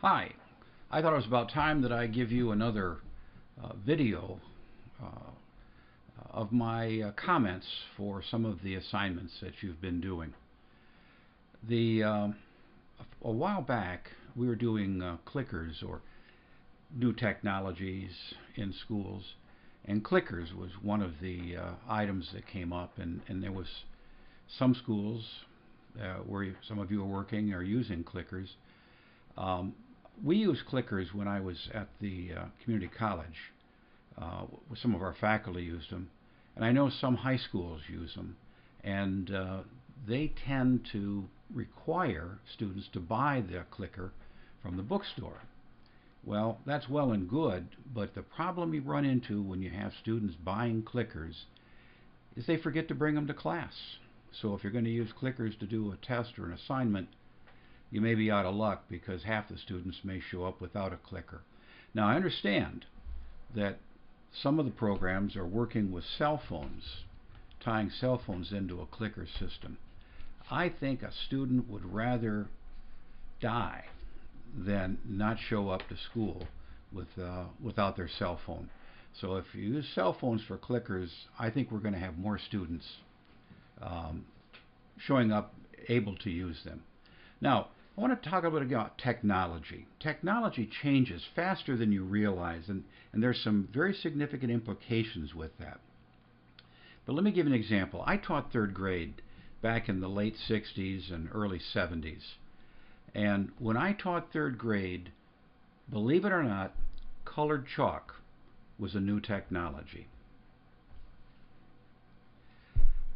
Hi, I thought it was about time that I give you another video uh, of my comments for some of the assignments that you've been doing. A while back, we were doing clickers or new technologies in schools, and clickers was one of the items that came up, and there was some schools where some of you are working or using clickers. Um, we used clickers when I was at the community college. Some of our faculty used them, and I know some high schools use them, and they tend to require students to buy the clicker from the bookstore. Well, that's well and good, but the problem you run into when you have students buying clickers is they forget to bring them to class. So if you're going to use clickers to do a test or an assignment, you may be out of luck because half the students may show up without a clicker. Now, I understand that some of the programs are working with cell phones, tying cell phones into a clicker system. I think a student would rather die than not show up to school without their cell phone. So if you use cell phones for clickers, I think we're going to have more students um, showing up able to use them. Now, I want to talk a bit about technology. Technology changes faster than you realize, and there's some very significant implications with that. But let me give you an example. I taught third grade back in the late 60s and early 70s. And when I taught third grade, believe it or not, colored chalk was a new technology.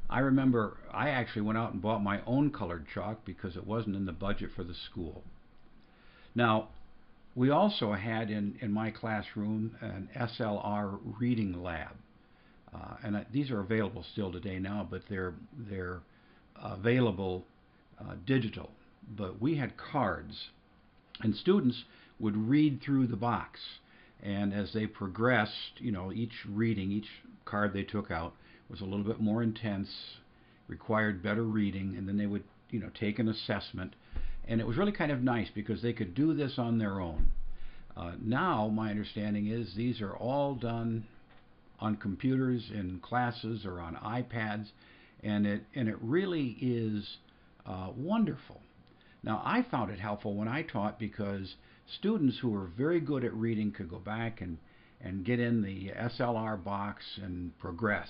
I remember I actually went out and bought my own colored chalk because it wasn't in the budget for the school. Now, we also had in my classroom an SLR reading lab. These are available still today now, but they're available digital. But we had cards, and students would read through the box. And as they progressed, each reading, each card they took out was a little bit more intense, required better reading, and then they would, take an assessment. And it was really kind of nice because they could do this on their own. Now, my understanding is these are all done on computers in classes or on iPads, and it really is wonderful. Now, I found it helpful when I taught because students who were very good at reading could go back and get in the SLR box and progress.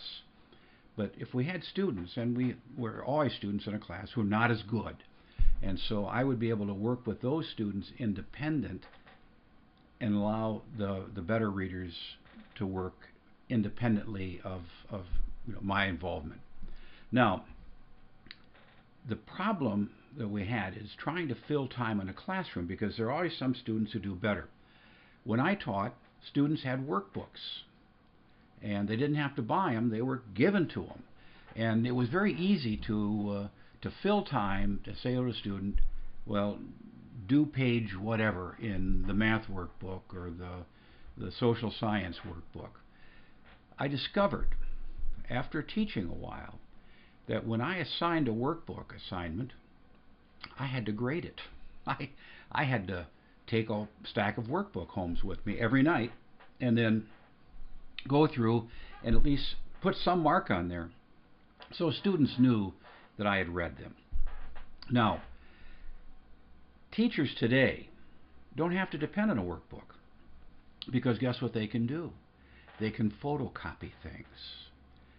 But if we had students, and we were always students in a class who were not as good, and so I would be able to work with those students independent and allow the better readers to work independently of my involvement. Now, the problem that we had is trying to fill time in a classroom because there are always some students who do better. When I taught, students had workbooks, and they didn't have to buy them; they were given to them, and it was very easy to fill time to say to a student, well, do page whatever in the math workbook or the social science workbook. I discovered after teaching a while that when I assigned a workbook assignment, I had to grade it. I had to take a stack of workbook homes with me every night and then go through and at least put some mark on there so students knew that I had read them. Now, teachers today don't have to depend on a workbook because guess what they can do? They can photocopy things.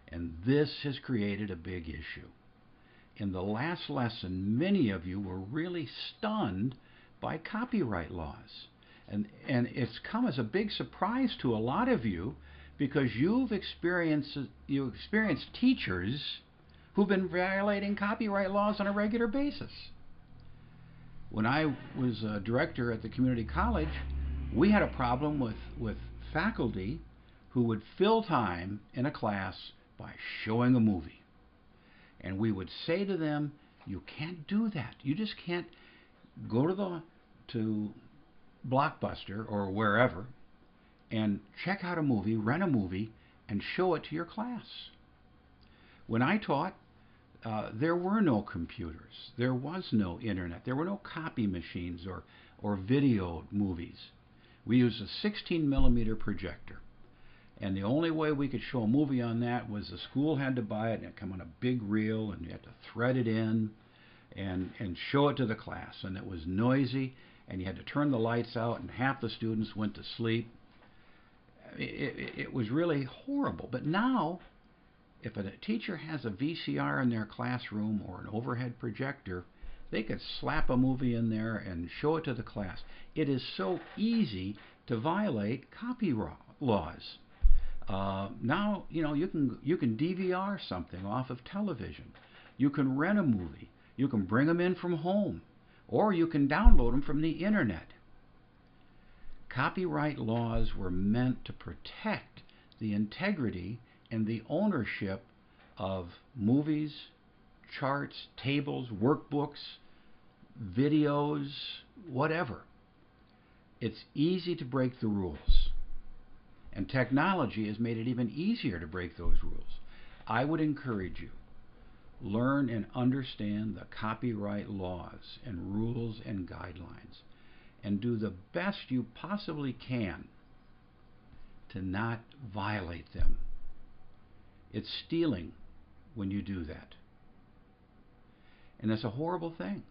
And this has created a big issue. In the last lesson, many of you were really stunned by copyright laws. And it's come as a big surprise to a lot of you because you've experienced teachers who've been violating copyright laws on a regular basis. When I was a director at the community college, we had a problem with faculty who would fill time in a class by showing a movie. And we would say to them, you can't do that. You just can't go to Blockbuster or wherever and check out a movie, rent a movie, and show it to your class. When I taught, there were no computers. There was no internet. There were no copy machines or or video movies. We used a 16 millimeter projector. And the only way we could show a movie on that was the school had to buy it, and it come on a big reel, and you had to thread it in and show it to the class. And it was noisy, and you had to turn the lights out, and half the students went to sleep. It was really horrible. But now, if a teacher has a VCR in their classroom or an overhead projector, they could slap a movie in there and show it to the class. It is so easy to violate copyright laws. Now you can DVR something off of television. You can rent a movie. You can bring them in from home, or you can download them from the internet. Copyright laws were meant to protect the integrity and the ownership of movies, charts, tables, workbooks, videos, whatever. It's easy to break the rules. And technology has made it even easier to break those rules. I would encourage you, learn and understand the copyright laws and rules and guidelines, and do the best you possibly can to not violate them. It's stealing when you do that. And that's a horrible thing.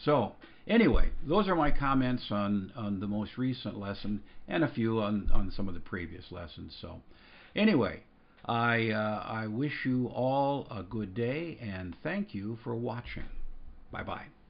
So, anyway, those are my comments on the most recent lesson and a few on some of the previous lessons. So, anyway, I wish you all a good day and thank you for watching. Bye-bye.